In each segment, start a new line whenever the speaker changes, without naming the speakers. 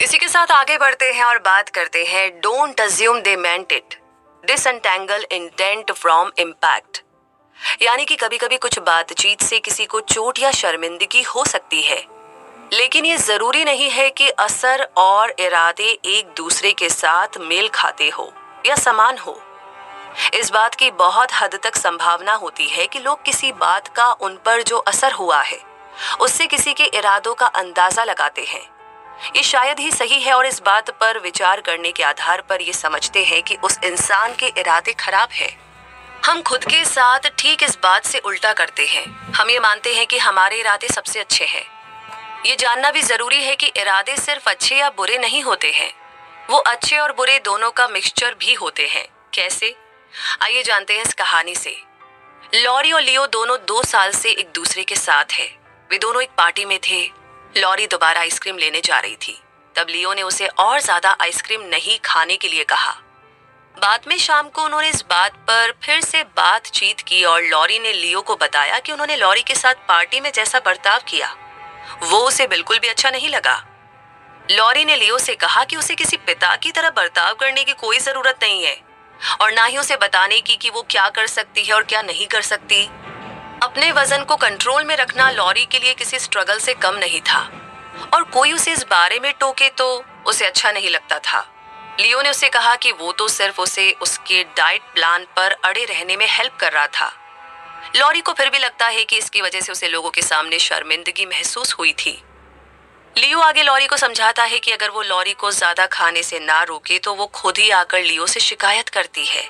इसी के साथ आगे बढ़ते हैं और बात करते हैं don't assume they meant it, disentangle intent from impact. यानी कि कभी कभी कुछ बातचीत से किसी को चोट या शर्मिंदगी हो सकती है, लेकिन ये जरूरी नहीं है कि असर और इरादे एक दूसरे के साथ मेल खाते हो या समान हो। इस बात की बहुत हद तक संभावना होती है कि लोग किसी बात का उन पर जो असर हुआ है उससे किसी के इरादों का अंदाजा लगाते हैं। ये शायद ही सही है और इस बात पर विचार करने के आधार पर ये समझते हैं कि उस इंसान के इरादे खराब है। हम खुद के साथ ठीक इस बात से उल्टा करते हैं। हम ये मानते हैं कि हमारे इरादे सबसे अच्छे हैं। ये जानना भी जरूरी है कि इरादे सिर्फ अच्छे या बुरे नहीं होते हैं, वो अच्छे और बुरे दोनों का मिक्सचर भी होते हैं। कैसे? आइए जानते हैं इस कहानी से। लॉरी और लियो दोनों 2 साल से एक दूसरे के साथ है। वे दोनों एक पार्टी में थे। लॉरी दोबारा आइसक्रीम लेने जा रही थी, तब लियो ने उसे और ज्यादा आइसक्रीम नहीं खाने के लिए कहा। बाद में शाम को उन्होंने इस बात पर फिर से बातचीत की और लॉरी ने लियो को बताया कि उन्होंने लॉरी के साथ पार्टी में जैसा बर्ताव किया वो उसे बिल्कुल भी अच्छा नहीं लगा। लॉरी ने लियो से कहा कि उसे किसी पिता की तरह बर्ताव करने की कोई जरूरत नहीं है और ना ही उसे बताने की कि वो क्या कर सकती है और क्या नहीं कर सकती। अपने वजन को कंट्रोल में रखना लॉरी के लिए किसी स्ट्रगल से कम नहीं था और कोई उसे इस बारे में टोके तो उसे अच्छा नहीं लगता था। लियो ने उसे कहा कि वो तो सिर्फ उसे उसके डाइट प्लान पर अड़े रहने में हेल्प कर रहा था। लॉरी को फिर भी लगता है कि इसकी वजह से उसे लोगों के सामने शर्मिंदगी महसूस हुई थी। लियो आगे लॉरी को समझाता है कि अगर वो लॉरी को ज्यादा खाने से ना रोके तो वो खुद ही आकर लियो से शिकायत करती है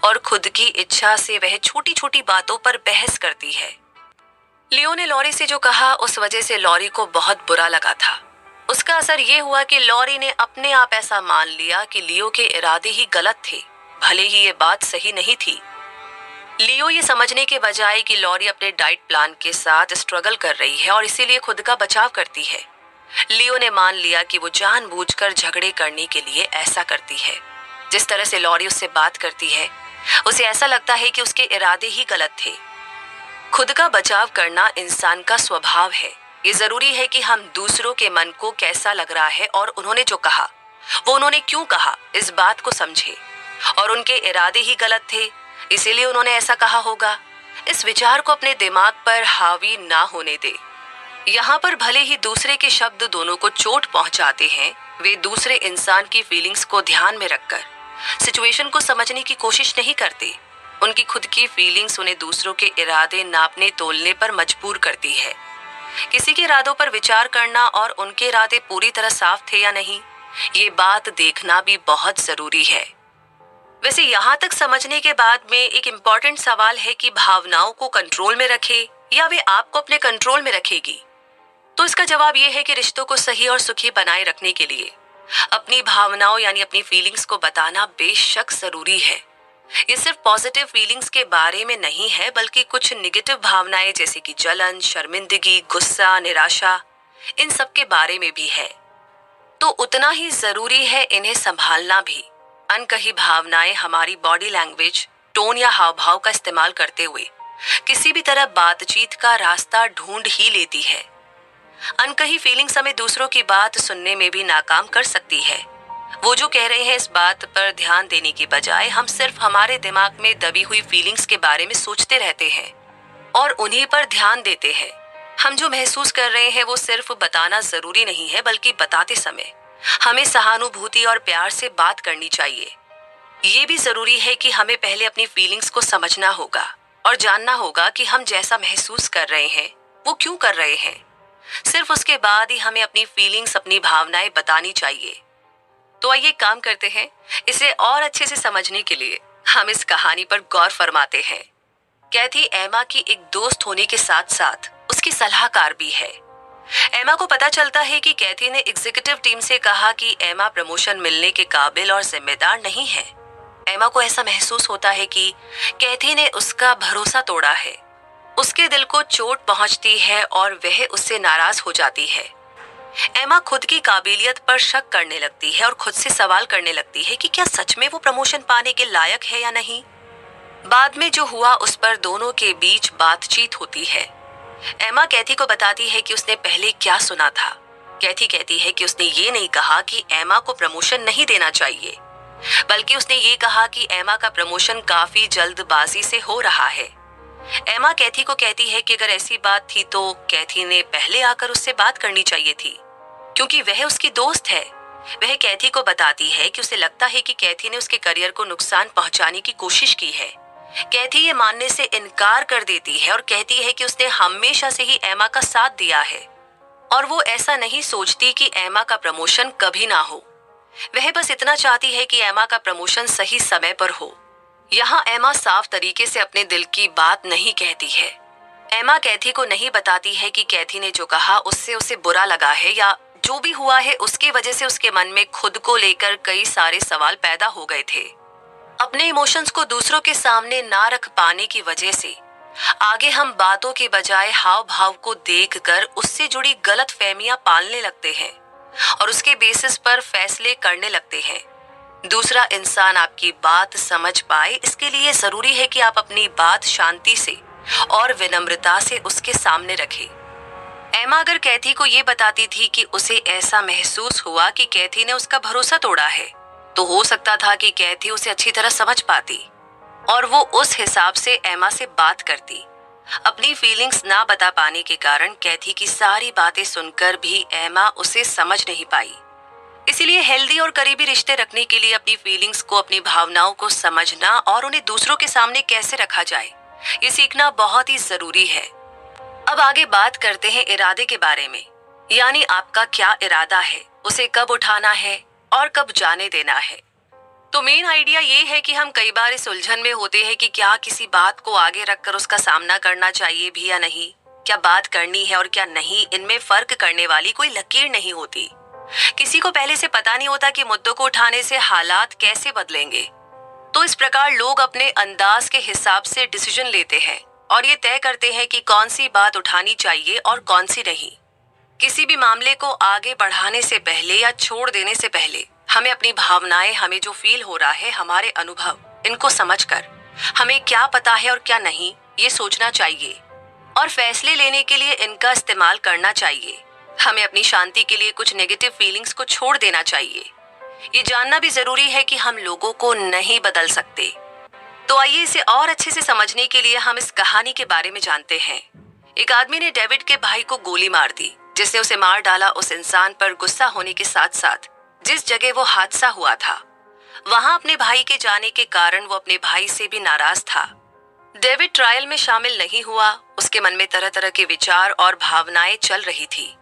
और खुद की इच्छा से वह छोटी छोटी बातों पर बहस करती है। लियो ने लॉरी से जो कहा उस वजह से लॉरी को बहुत बुरा लगा था। उसका असर ये हुआ कि लॉरी ने अपने आप ऐसा मान लिया कि लियो के इरादे ही गलत थे, भले ही ये बात सही नहीं थी। लियो ये समझने के बजाय कि लॉरी अपने डाइट प्लान के साथ स्ट्रगल कर रही है और इसीलिए खुद का बचाव करती है, लियो ने मान लिया कि वो जानबूझकर झगड़े करने के लिए ऐसा करती है। जिस तरह से लॉरी उससे बात करती है उसे ऐसा लगता है कि उसके इरादे ही गलत थे। खुद का बचाव करना इंसान का स्वभाव है। ये जरूरी है कि हम दूसरों के मन को कैसा लग रहा है और उन्होंने जो कहा वो उन्होंने क्यों कहा इस बात को समझे और उनके इरादे ही गलत थे इसीलिए उन्होंने ऐसा कहा होगा। इस विचार को अपने दिमाग पर हावी ना होने दे। यहाँ पर भले ही दूसरे के शब्द दोनों को चोट पहुंचाते हैं, वे दूसरे इंसान की फीलिंग्स को ध्यान में रखकर सिचुएशन को समझने की कोशिश नहीं करते। उनकी खुद की फीलिंग्स उन्हें दूसरों के इरादे नापने तोलने पर मजबूर करती है। किसी के इरादों पर विचार करना और उनके इरादे पूरी तरह साफ थे या नहीं, ये बात देखना भी बहुत जरूरी है। वैसे यहाँ तक समझने के बाद में एक इम्पॉर्टेंट सवाल है कि भावनाओं को कंट्रोल में रखे या वे आपको अपने कंट्रोल में रखेगी। तो इसका जवाब ये है कि रिश्तों को सही और सुखी बनाए रखने के लिए अपनी भावनाओं यानी अपनी फीलिंग्स को बताना बेशक जरूरी है। ये सिर्फ पॉजिटिव फीलिंग्स के बारे में नहीं है, बल्कि कुछ नेगेटिव भावनाएं जैसे कि जलन, शर्मिंदगी, गुस्सा, निराशा, इन सब के बारे में भी है। तो उतना ही जरूरी है इन्हें संभालना भी। अनकही भावनाएं हमारी बॉडी लैंग्वेज, टोन या हाव भाव का इस्तेमाल करते हुए किसी भी तरह बातचीत का रास्ता ढूंढ ही लेती है। अनकही फीलिंग्स हमें दूसरों की बात सुनने में भी नाकाम कर सकती है। वो जो कह रहे हैं इस बात पर ध्यान देने की बजाय हम सिर्फ हमारे दिमाग में दबी हुई फीलिंग्स के बारे में सोचते रहते हैं और उन्हीं पर ध्यान देते हैं। हम जो महसूस कर रहे हैं वो सिर्फ बताना जरूरी नहीं है, बल्कि बताते समय हमें सहानुभूति और प्यार से बात करनी चाहिए। ये भी जरूरी है कि हमें पहले अपनी फीलिंग्स को समझना होगा और जानना होगा कि हम जैसा महसूस कर रहे हैं वो क्यों कर रहे हैं। सिर्फ उसके बाद ही हमें अपनी फीलिंग्स, अपनी भावनाएं बतानी चाहिए। तो आइए काम करते हैं। इसे और अच्छे से समझने के लिए हम इस कहानी पर गौर फरमाते हैं। कैथी एमा की एक दोस्त होने के साथ साथ उसकी सलाहकार भी है। एमा को पता चलता है कि कैथी ने एग्जीक्यूटिव टीम से कहा कि एमा प्रमोशन मिलने के काबिल और जिम्मेदार नहीं है। एमा को ऐसा महसूस होता है कि कैथी ने उसका भरोसा तोड़ा है। उसके दिल को चोट पहुंचती है और वह उससे नाराज हो जाती है। एमा खुद की काबिलियत पर शक करने लगती है और खुद से सवाल करने लगती है कि क्या सच में वो प्रमोशन पाने के लायक है या नहीं। बाद में जो हुआ उस पर दोनों के बीच बातचीत होती है। एमा कैथी को बताती है कि उसने पहले क्या सुना था। कैथी कहती है कि उसने ये नहीं कहा कि एमा को प्रमोशन नहीं देना चाहिए, बल्कि उसने ये कहा कि एमा का प्रमोशन काफी जल्दबाजी से हो रहा है। एमा कैथी को कहती है कि अगर ऐसी बात थी तो कैथी ने पहले आकर उससे बात करनी चाहिए थी, क्योंकि वह उसकी दोस्त है। वह कैथी को बताती है कि उसे लगता है कि कैथी ने उसके करियर को नुकसान पहुंचाने की कोशिश की है। कैथी ये मानने से इनकार कर देती है और कहती है कि उसने हमेशा से ही एमा का साथ दिया है और वो ऐसा नहीं सोचती कि एमा का प्रमोशन कभी ना हो। वह बस इतना चाहती है कि एमा का प्रमोशन सही समय पर हो। यहाँ एमा साफ तरीके से अपने दिल की बात नहीं कहती है। एमा कैथी को नहीं बताती है कि कैथी ने जो कहा उससे उसे बुरा लगा है या जो भी हुआ है उसकी वजह से उसके मन में खुद को लेकर कई सारे सवाल पैदा हो गए थे। अपने इमोशंस को दूसरों के सामने ना रख पाने की वजह से आगे हम बातों के बजाय हाव भाव को देखकर उससे जुड़ी गलत फहमियां पालने लगते हैं और उसके बेसिस पर फैसले करने लगते हैं। दूसरा इंसान आपकी बात समझ पाए, इसके लिए जरूरी है कि आप अपनी बात शांति से और विनम्रता से उसके सामने रखें। एमा अगर कैथी को ये बताती थी कि उसे ऐसा महसूस हुआ कि कैथी ने उसका भरोसा तोड़ा है, तो हो सकता था कि कैथी उसे अच्छी तरह समझ पाती और वो उस हिसाब से एमा से बात करती। अपनी फीलिंग्स ना बता पाने के कारण कैथी की सारी बातें सुनकर भी एमा उसे समझ नहीं पाई। इसीलिए हेल्दी और करीबी रिश्ते रखने के लिए अपनी फीलिंग्स को, अपनी भावनाओं को समझना और उन्हें दूसरों के सामने कैसे रखा जाए, ये सीखना बहुत ही जरूरी है। अब आगे बात करते हैं इरादे के बारे में, यानी आपका क्या इरादा है, उसे कब उठाना है और कब जाने देना है। तो मेन आइडिया ये है कि हम कई बार इस उलझन में होते हैं कि क्या किसी बात को आगे रखकर उसका सामना करना चाहिए भी या नहीं, क्या बात करनी है और क्या नहीं, इनमें फर्क करने वाली कोई लकीर नहीं होती। किसी को पहले से पता नहीं होता कि मुद्दों को उठाने से हालात कैसे बदलेंगे। तो इस प्रकार लोग अपने अंदाज के हिसाब से डिसीजन लेते हैं और ये तय करते हैं कि कौन सी बात उठानी चाहिए और कौन सी नहीं। किसी भी मामले को आगे बढ़ाने से पहले या छोड़ देने से पहले हमें अपनी भावनाएं, हमें जो फील हो रहा है, हमारे अनुभव, इनको समझकर हमें क्या पता है और क्या नहीं, ये सोचना चाहिए और फैसले लेने के लिए इनका इस्तेमाल करना चाहिए। हमें अपनी शांति के लिए कुछ नेगेटिव फीलिंग्स को छोड़ देना चाहिए। ये जानना भी जरूरी है कि हम लोगों को नहीं बदल सकते। तो आइए इसे और अच्छे से समझने के लिए हम इस कहानी के बारे में जानते हैं। एक आदमी ने डेविड के भाई को गोली मार दी, जिसने उसे मार डाला। उस इंसान पर गुस्सा होने के साथ साथ जिस जगह वो हादसा हुआ था, वहां अपने भाई के जाने के कारण वो अपने भाई से भी नाराज था। डेविड ट्रायल में शामिल नहीं हुआ। उसके मन में तरह तरह के विचार और भावनाएं चल रही थी।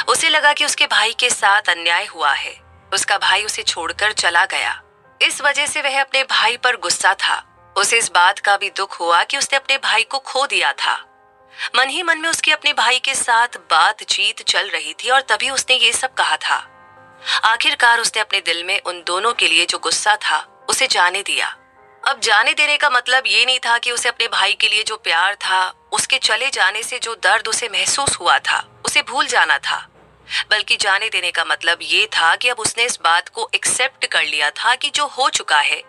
उसे लगा कि उसके भाई के साथ अन्याय हुआ है। उसका भाई उसे छोड़कर चला गया। इस वजह से वह अपने भाई पर गुस्सा था। उसे इस बात का भी दुख हुआ कि उसने अपने भाई को खो दिया था। मन ही मन में उसकी अपने भाई के साथ बातचीत चल रही थी और तभी उसने ये सब कहा था। आखिरकार उसने अपने दिल में उन दोनों के लिए जो गुस्सा था उसे जाने दिया। अब जाने देने का मतलब ये नहीं था कि उसे अपने भाई के लिए जो प्यार था, उसके चले जाने से जो दर्द उसे महसूस हुआ था, उसे भूल जाना था, बल्कि जाने देने का मतलब ये था कि अब उसने इस बात को एक्सेप्ट कर लिया था कि जो हो चुका है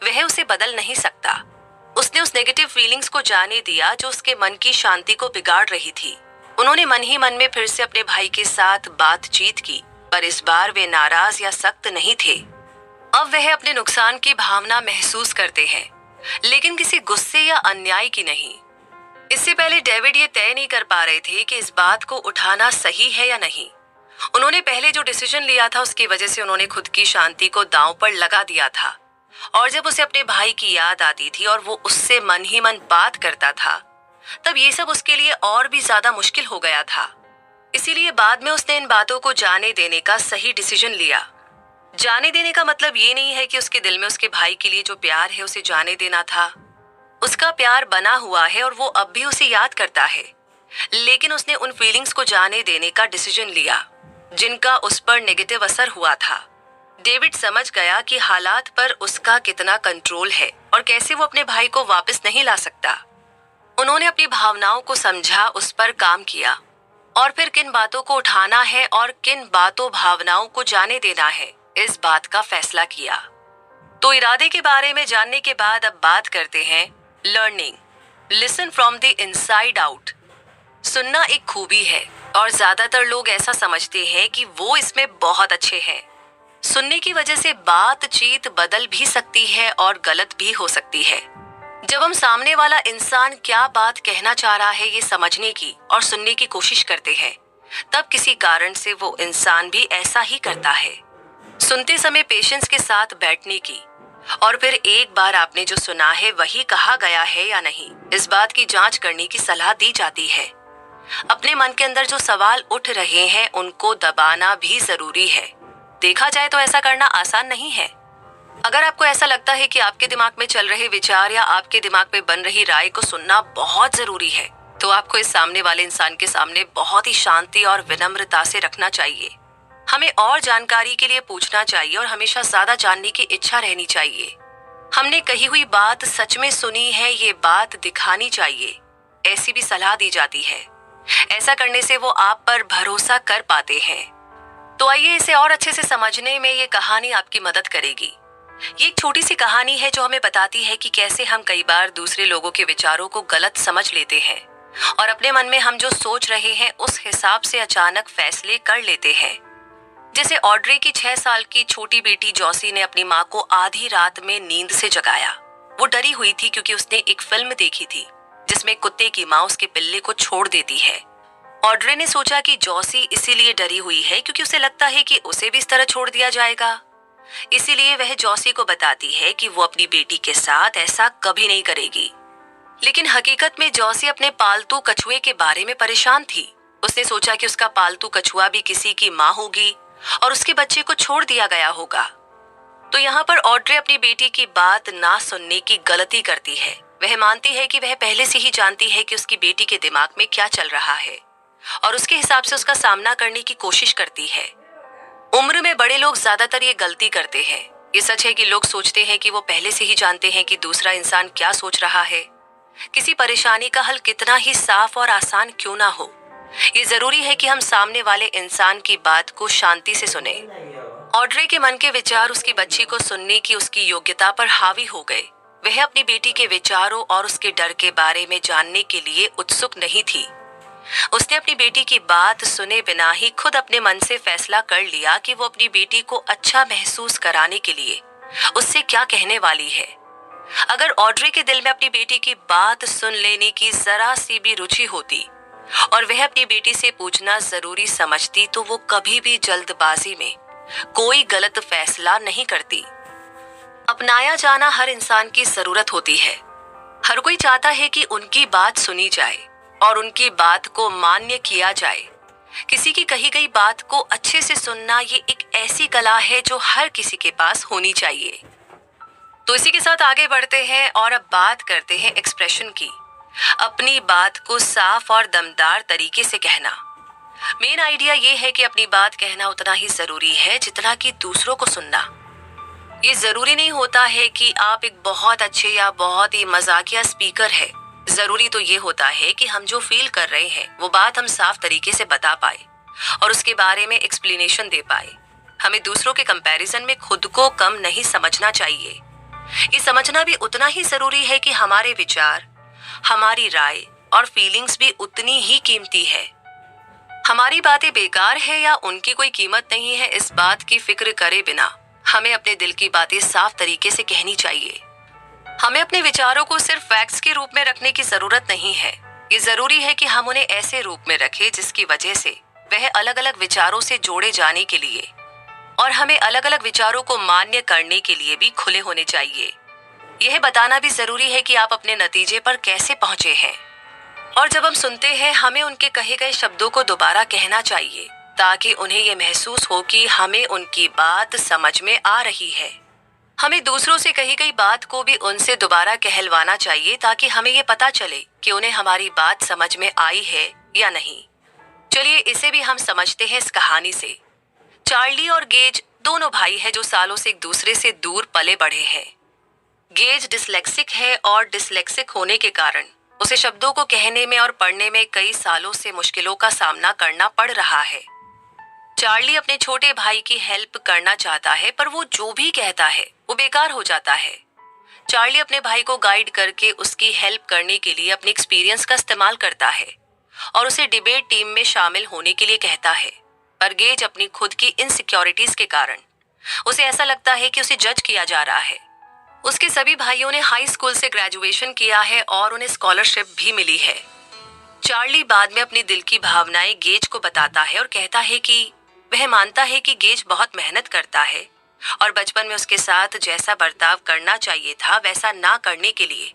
वह उसे बदल नहीं सकता। उसने उस नेगेटिव फीलिंग्स को जाने दिया जो उसके मन की शांति को बिगाड़ रही थी। उन्होंने मन ही मन में फिर से अपने भाई के साथ बातचीत की, पर इस बार वे नाराज या सख्त नहीं थे। अब वह अपने नुकसान की भावना महसूस करते हैं, लेकिन किसी गुस्से या अन्याय की नहीं। इससे पहले डेविड ये तय नहीं कर पा रहे थे कि इस बात को उठाना सही है या नहीं। उन्होंने पहले जो डिसीजन लिया था उसकी वजह से उन्होंने खुद की शांति को दांव पर लगा दिया था। और जब उसे अपने भाई की याद आती थी और वो उससे मन ही मन बात करता था, तब ये सब उसके लिए और भी ज्यादा मुश्किल हो गया था। इसीलिए बाद में उसने इन बातों को जाने देने का सही डिसीजन लिया। जाने देने का मतलब ये नहीं है कि उसके दिल में उसके भाई के लिए जो प्यार है उसे जाने देना था। उसका प्यार बना हुआ है और वो अब भी उसे याद करता है, लेकिन उसने उन फीलिंग्स को जाने देने का डिसीजन लिया जिनका उस पर नेगेटिव असर हुआ था। डेविड समझ गया कि हालात पर उसका कितना कंट्रोल है और कैसे वो अपने भाई को वापस नहीं ला सकता। उन्होंने अपनी भावनाओं को समझा, उस पर काम किया और फिर किन बातों को उठाना है और किन बातों भावनाओं को जाने देना है, इस बात का फैसला किया। तो इरादे के बारे में जानने के बाद अब बात करते हैं learning. Listen from the inside out. सुनना एक खूबी है और ज्यादातर लोग ऐसा समझते हैं कि वो इसमें बहुत अच्छे हैं। सुनने की वजह से बातचीत बदल भी सकती है और गलत भी हो सकती है। जब हम सामने वाला इंसान क्या बात कहना चाह रहा है ये समझने की और सुनने की कोशिश करते हैं, तब किसी कारण से वो इंसान भी ऐसा ही करता है। सुनते समय पेशेंस के साथ बैठने की और फिर एक बार आपने जो सुना है वही कहा गया है या नहीं, इस बात की जांच करने की सलाह दी जाती है। अपने मन के अंदर जो सवाल उठ रहे हैं उनको दबाना भी जरूरी है। देखा जाए तो ऐसा करना आसान नहीं है। अगर आपको ऐसा लगता है कि आपके दिमाग में चल रहे विचार या आपके दिमाग में बन रही राय को सुनना बहुत जरूरी है, तो आपको इस सामने वाले इंसान के सामने बहुत ही शांति और विनम्रता से रखना चाहिए। हमें और जानकारी के लिए पूछना चाहिए और हमेशा ज्यादा जानने की इच्छा रहनी चाहिए। हमने कही हुई बात सच में सुनी है, ये बात दिखानी चाहिए, ऐसी भी सलाह दी जाती है। ऐसा करने से वो आप पर भरोसा कर पाते हैं। तो आइए इसे और अच्छे से समझने में ये कहानी आपकी मदद करेगी। ये एक छोटी सी कहानी है जो हमें बताती है कि कैसे हम कई बार दूसरे लोगों के विचारों को गलत समझ लेते हैं और अपने मन में हम जो सोच रहे हैं उस हिसाब से अचानक फैसले कर लेते हैं। जैसे ऑड्रे की 6 साल की छोटी बेटी जॉसी ने अपनी माँ को आधी रात में नींद से जगाया। वो डरी हुई थी क्योंकि उसने एक फिल्म देखी थी जिसमें कुत्ते की माँ उसके पिल्ले को छोड़ देती है। ऑड्रे ने सोचा कि जॉसी इसीलिए डरी हुई है क्योंकि उसे लगता है कि उसे भी इस तरह छोड़ दिया जाएगा। इसीलिए वह जॉसी को बताती है कि वो अपनी बेटी के साथ ऐसा कभी नहीं करेगी। लेकिन हकीकत में जॉसी अपने पालतू कछुए के बारे में परेशान थी। उसने सोचा कि उसका पालतू कछुआ भी किसी की माँ होगी और उसके बच्चे को छोड़ दिया गया होगा। तो यहाँ पर ऑड्रे अपनी बेटी की बात ना सुनने की गलती करती है। वह मानती है कि वह पहले से ही जानती है कि उसकी बेटी के दिमाग में क्या चल रहा है और उसके हिसाब से उसका सामना करने की कोशिश करती है। उम्र में बड़े लोग ज्यादातर ये गलती करते हैं। ये सच है कि लोग सोचते हैं कि वो पहले से ही जानते हैं कि दूसरा इंसान क्या सोच रहा है। किसी परेशानी का हल कितना ही साफ और आसान क्यों ना हो, ये जरूरी है कि हम सामने वाले इंसान की बात को शांति से सुने। ऑड्रे के मन के विचार उसकी बच्ची को सुनने की उसकी योग्यता पर हावी हो गए। वह अपनी बेटी के विचारों और उसके डर के बारे में जानने के लिए उत्सुक नहीं थी। उसने अपनी बेटी की बात सुने बिना ही खुद अपने मन से फैसला कर लिया कि वो अपनी बेटी को अच्छा महसूस कराने के लिए उससे क्या कहने वाली है। अगर ऑड्रे के दिल में अपनी बेटी की बात सुन लेने की जरा सी भी रुचि होती और वह अपनी बेटी से पूछना जरूरी समझती तो वो कभी भी जल्दबाजी में कोई गलत फैसला नहीं करती। अपनाया जाना हर इंसान की जरूरत होती है। हर कोई चाहता है कि उनकी बात सुनी जाए और उनकी बात को मान्य किया जाए। किसी की कही गई बात को अच्छे से सुनना ये एक ऐसी कला है जो हर किसी के पास होनी चाहिए। तो इसी के साथ आगे बढ़ते हैं और अब बात करते हैं एक्सप्रेशन की। अपनी बात को साफ और दमदार तरीके से कहना। मेन आइडिया ये है कि अपनी बात कहना उतना ही जरूरी है जितना कि दूसरों को सुनना। ये जरूरी नहीं होता है कि आप एक बहुत अच्छे या बहुत ही मजाकिया स्पीकर है। जरूरी तो ये होता है कि हम जो फील कर रहे हैं वो बात हम साफ तरीके से बता पाए और उसके बारे में एक्सप्लेनेशन दे पाए। हमें दूसरों के कंपैरिजन में खुद को कम नहीं समझना चाहिए। ये समझना भी उतना ही जरूरी है कि हमारे विचार, हमारी राय और फीलिंग्स भी उतनी ही कीमती है। हमारी बातें बेकार है या उनकी कोई कीमत नहीं है, इस बात की फिक्र करे बिना हमें अपने दिल की बातें साफ तरीके से कहनी चाहिए। हमें अपने विचारों को सिर्फ फैक्ट्स के रूप में रखने की जरूरत नहीं है। ये जरूरी है कि हम उन्हें ऐसे रूप में रखें जिसकी वजह से वह अलग अलग विचारों से जोड़े जाने के लिए और हमें अलग अलग विचारों को मान्य करने के लिए भी खुले होने चाहिए। यह बताना भी जरूरी है कि आप अपने नतीजे पर कैसे पहुंचे हैं। और जब हम सुनते हैं हमें उनके कहे गए शब्दों को दोबारा कहना चाहिए ताकि उन्हें यह महसूस हो कि हमें उनकी बात समझ में आ रही है। हमें दूसरों से कही गई बात को भी उनसे दोबारा कहलवाना चाहिए ताकि हमें ये पता चले कि उन्हें हमारी बात समझ में आई है या नहीं। चलिए इसे भी हम समझते हैं इस कहानी से। चार्ली और गेज दोनों भाई हैं जो सालों से एक दूसरे से दूर पले बढ़े हैं। गेज डिसलेक्सिक है और डिसलेक्सिक होने के कारण उसे शब्दों को कहने में और पढ़ने में कई सालों से मुश्किलों का सामना करना पड़ रहा है। चार्ली अपने छोटे भाई की हेल्प करना चाहता है पर वो जो भी कहता है वो बेकार हो जाता है। चार्ली अपने भाई को गाइड करके उसकी हेल्प करने के लिए अपने एक्सपीरियंस का इस्तेमाल करता है और उसे डिबेट टीम में शामिल होने के लिए कहता है। पर गेज अपनी खुद की इनसिक्योरिटीज के कारण उसे ऐसा लगता है कि उसे जज किया जा रहा है। उसके सभी भाइयों ने हाई स्कूल से ग्रेजुएशन किया है और उन्हें स्कॉलरशिप भी मिली है। चार्ली बाद में अपनी दिल की भावनाएं गेज को बताता है और कहता है कि वह मानता है कि गेज बहुत मेहनत करता है और बचपन में उसके साथ जैसा बर्ताव करना चाहिए था वैसा ना करने के लिए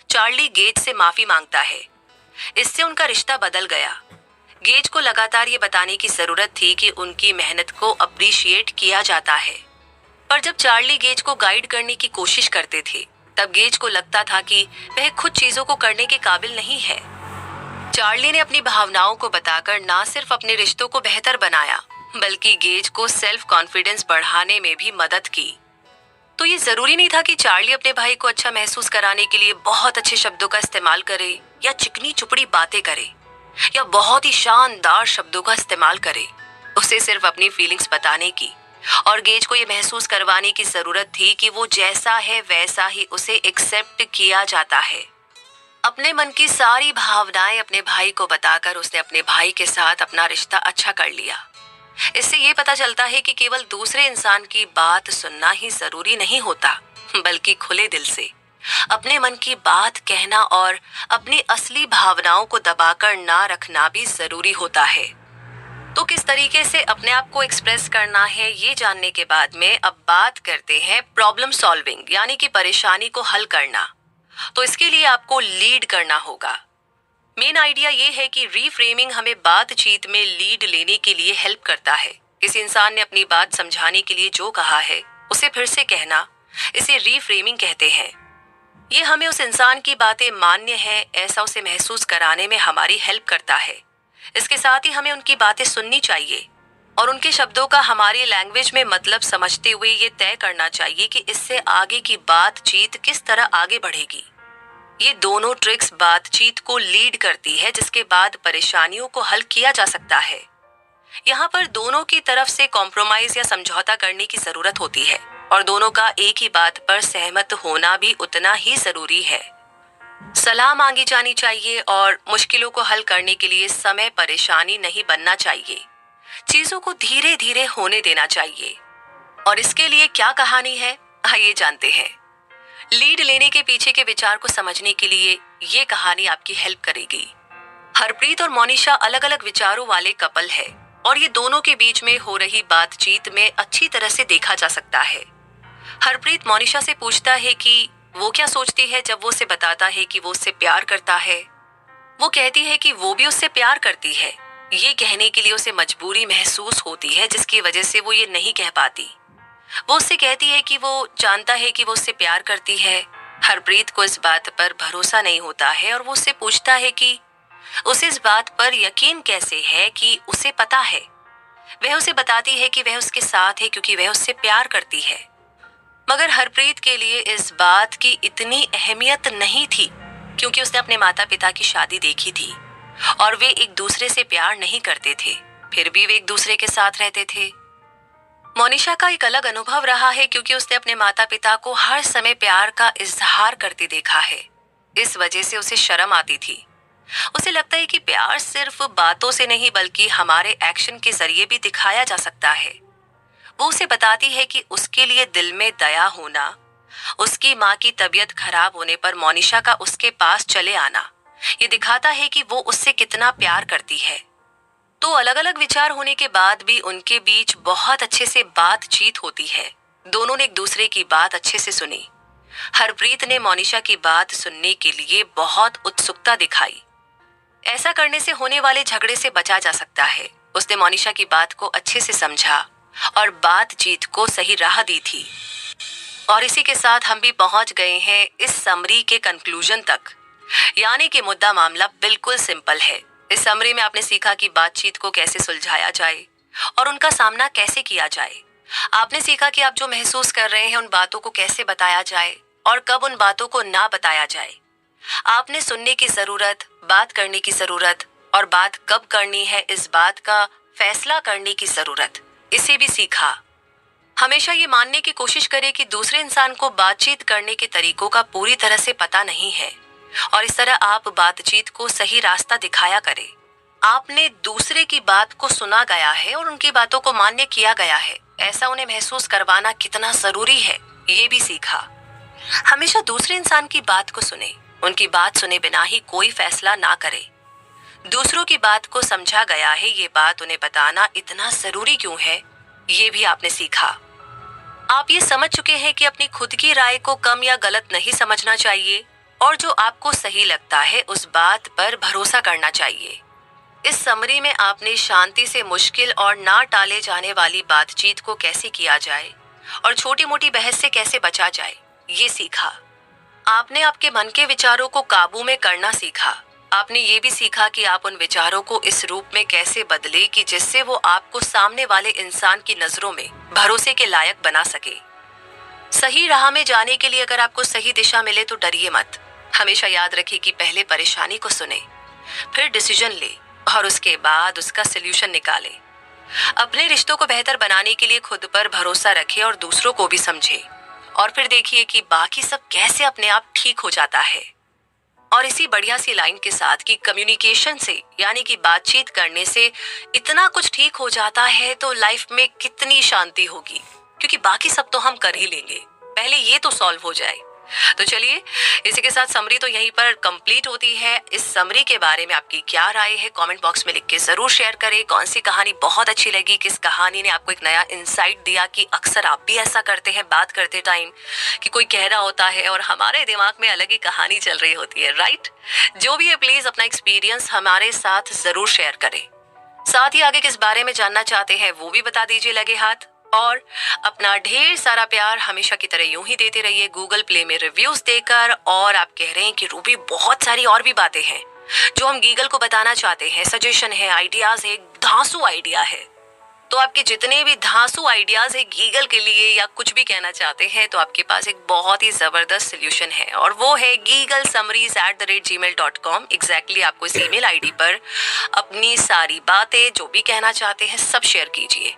चार्ली गेज से माफी मांगता है। इससे उनका रिश्ता बदल गया। गेज को लगातार ये बताने की जरूरत थी कि उनकी मेहनत को अप्रिशिएट किया जाता है। पर जब चार्ली गेज को गाइड करने की कोशिश करते थे तब गेज को लगता था कि वह खुद चीजों को करने के काबिल नहीं है। चार्ली ने अपनी भावनाओं को बताकर ना सिर्फ अपने रिश्तों को बेहतर बनाया बल्कि गेज को सेल्फ कॉन्फिडेंस बढ़ाने में भी मदद की। तो ये जरूरी नहीं था कि चार्ली अपने भाई को अच्छा महसूस कराने के लिए बहुत अच्छे शब्दों का इस्तेमाल करे या चिकनी चुपड़ी बातें करे या बहुत ही शानदार शब्दों का इस्तेमाल करे। उसे सिर्फ अपनी फीलिंग्स बताने की और गेज को ये महसूस करवाने की जरूरत थी कि वो जैसा है वैसा ही उसे एक्सेप्ट किया जाता है। अपने मन की सारी भावनाएं अपने भाई को बताकर उसने अपने भाई के साथ अपना रिश्ता अच्छा कर लिया। इससे ये पता चलता है कि केवल दूसरे इंसान की बात सुनना ही जरूरी नहीं होता बल्कि खुले दिल से अपने मन की बात कहना और अपनी असली भावनाओं को दबाकर ना रखना भी जरूरी होता है। तो किस तरीके से अपने आप को एक्सप्रेस करना है ये जानने के बाद में अब बात करते हैं प्रॉब्लम सॉल्विंग यानी कि परेशानी को हल करना। तो इसके लिए आपको लीड करना होगा। मेन आइडिया ये है कि रीफ्रेमिंग हमें बातचीत में लीड लेने के लिए हेल्प करता है। किसी इंसान ने अपनी बात समझाने के लिए जो कहा है उसे फिर से कहना, इसे रीफ्रेमिंग कहते हैं। ये हमें उस इंसान की बातें मान्य है ऐसा उसे महसूस कराने में हमारी हेल्प करता है। इसके साथ ही हमें उनकी बातें सुननी चाहिए और उनके शब्दों का हमारी लैंग्वेज में मतलब समझते हुए ये तय करना चाहिए कि इससे आगे की बातचीत किस तरह आगे बढ़ेगी। ये दोनों ट्रिक्स बातचीत को लीड करती है जिसके बाद परेशानियों को हल किया जा सकता है। यहाँ पर दोनों की तरफ से कॉम्प्रोमाइज या समझौता करने की जरूरत होती है और दोनों का एक ही बात पर सहमत होना भी उतना ही जरूरी है। सलाह मांगी जानी चाहिए और मुश्किलों को हल करने के लिए समय परेशानी नहीं बनना चाहिए। चीजों को धीरे धीरे होने देना चाहिए। और इसके लिए क्या कहानी है आइए जानते हैं। लीड लेने के पीछे के विचार को समझने के लिए ये कहानी आपकी हेल्प करेगी। हरप्रीत और मोनिशा अलग अलग विचारों वाले कपल है और ये दोनों के बीच में हो रही बातचीत में अच्छी तरह से देखा जा सकता है। हरप्रीत मोनिशा से पूछता है कि वो क्या सोचती है जब वो उसे बताता है कि वो उससे प्यार करता है। वो कहती है कि वो भी उससे प्यार करती है। ये कहने के लिए उसे मजबूरी महसूस होती है जिसकी वजह से वो ये नहीं कह पाती। वो उससे कहती है कि वो जानता है कि वो उससे प्यार करती है। हरप्रीत को इस बात पर भरोसा नहीं होता है और वो उससे पूछता है कि उसे इस बात पर यकीन कैसे है कि उसे पता है। वह उसे बताती है कि वह उसके साथ है क्योंकि वह उससे प्यार करती है। मगर हरप्रीत के लिए इस बात की इतनी अहमियत नहीं थी क्योंकि उसने अपने माता पिता की शादी देखी थी और वे एक दूसरे से प्यार नहीं करते थे, फिर भी वे एक दूसरे के साथ रहते थे। मोनिशा का एक अलग अनुभव रहा है क्योंकि उसने अपने माता पिता को हर समय प्यार का इजहार करते देखा है। इस वजह से उसे शर्म आती थी। उसे लगता है कि प्यार सिर्फ बातों से नहीं बल्कि हमारे एक्शन के जरिए भी दिखाया जा सकता है। वो उसे बताती है कि उसके लिए दिल में दया होना, उसकी माँ की तबीयत खराब होने पर मोनिशा का उसके पास चले आना, ये दिखाता है कि वो उससे कितना प्यार करती है। तो अलग अलग विचार होने के बाद भी उनके बीच बहुत अच्छे से बातचीत होती है। दोनों ने एक दूसरे की बात अच्छे से सुनी। हरप्रीत ने मोनिशा की बात सुनने के लिए बहुत उत्सुकता दिखाई। ऐसा करने से होने वाले झगड़े से बचा जा सकता है। उसने मोनिशा की बात को अच्छे से समझा और बातचीत को सही राह दी थी। और इसी के साथ हम भी पहुंच गए हैं इस समरी के कंक्लूजन तक, यानी कि मुद्दा मामला बिल्कुल सिंपल है। इस समरी में आपने सीखा कि बातचीत को कैसे सुलझाया जाए और उनका सामना कैसे किया जाए। आपने सीखा कि आप जो महसूस कर रहे हैं उन बातों को कैसे बताया जाए और कब उन बातों को ना बताया जाए। आपने सुनने की जरूरत, बात करने की जरूरत और बात कब करनी है इस बात का फैसला करने की जरूरत, इसे भी सीखा। हमेशा ये मानने की कोशिश करें कि दूसरे इंसान को बातचीत करने के तरीकों का पूरी तरह से पता नहीं है और इस तरह आप बातचीत को सही रास्ता दिखाया करें। आपने दूसरे की बात को सुना गया है और उनकी बातों को मान्य किया गया है। ऐसा उन्हें महसूस करवाना कितना जरूरी है, ये भी सीखा। हमेशा दूसरे इंसान की बात को सुने, उनकी बात सुने बिना ही कोई फैसला ना करे। दूसरों की बात को समझा गया है, ये बात उन्हें बताना इतना जरूरी क्यों है, ये भी आपने सीखा। आप ये समझ चुके हैं कि अपनी खुद की राय को कम या गलत नहीं समझना चाहिए और जो आपको सही लगता है उस बात पर भरोसा करना चाहिए। इस समरी में आपने शांति से मुश्किल और ना टाले जाने वाली बातचीत को कैसे किया जाए और छोटी मोटी बहस से कैसे बचा जाए, ये सीखा। आपने आपके मन के विचारों को काबू में करना सीखा। आपने ये भी सीखा कि आप उन विचारों को इस रूप में कैसे बदले कि जिससे वो आपको सामने वाले इंसान की नजरों में भरोसे के लायक बना सके। सही राह में जाने के लिए अगर आपको सही दिशा मिले तो डरिए मत। हमेशा याद रखिए कि पहले परेशानी को सुने, फिर डिसीजन ले और उसके बाद उसका सलूशन निकाले। अपने रिश्तों को बेहतर बनाने के लिए खुद पर भरोसा रखें और दूसरों को भी समझे और फिर देखिए कि बाकी सब कैसे अपने आप ठीक हो जाता है। और इसी बढ़िया सी लाइन के साथ कि कम्युनिकेशन से यानी कि बातचीत करने से इतना कुछ ठीक हो जाता है तो लाइफ में कितनी शांति होगी, क्योंकि बाकी सब तो हम कर ही लेंगे, पहले ये तो सॉल्व हो जाए। तो चलिए, इसी के साथ समरी तो यहीं पर कंप्लीट होती है। इस समरी के बारे में आपकी क्या राय है, कमेंट बॉक्स में लिख के जरूर शेयर करें। कौन सी कहानी बहुत अच्छी लगी, किस कहानी ने आपको एक नया इंसाइट दिया कि अक्सर आप भी ऐसा करते हैं बात करते टाइम कि कोई कह रहा होता है और हमारे दिमाग में अलग ही कहानी चल रही होती है, राइट? जो भी है, प्लीज अपना एक्सपीरियंस हमारे साथ जरूर शेयर करें। साथ ही आगे किस बारे में जानना चाहते हैं वो भी बता दीजिए लगे हाथ। और अपना ढेर सारा प्यार हमेशा की तरह यूं ही देते रहिए गूगल प्ले में रिव्यूज देकर। और आप कह रहे हैं कि रूबी बहुत सारी और भी बातें हैं जो हम गीगल को बताना चाहते हैं, सजेशन है, आइडियाज है, धांसू आइडिया है। तो आपके जितने भी धांसू आइडियाज है गीगल के लिए या कुछ भी कहना चाहते हैं तो आपके पास एक बहुत ही जबरदस्त सोल्यूशन है और वो है gigalsummaries@gmail.com। एग्जैक्टली आपको इस ईमेल आईडी पर अपनी सारी बातें जो भी कहना चाहते हैं सब शेयर कीजिए।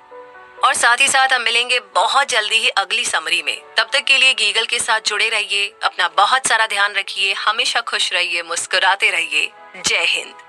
और साथ ही साथ हम मिलेंगे बहुत जल्दी ही अगली समरी में। तब तक के लिए गीगल के साथ जुड़े रहिए, अपना बहुत सारा ध्यान रखिए, हमेशा खुश रहिए, मुस्कुराते रहिए। जय हिंद।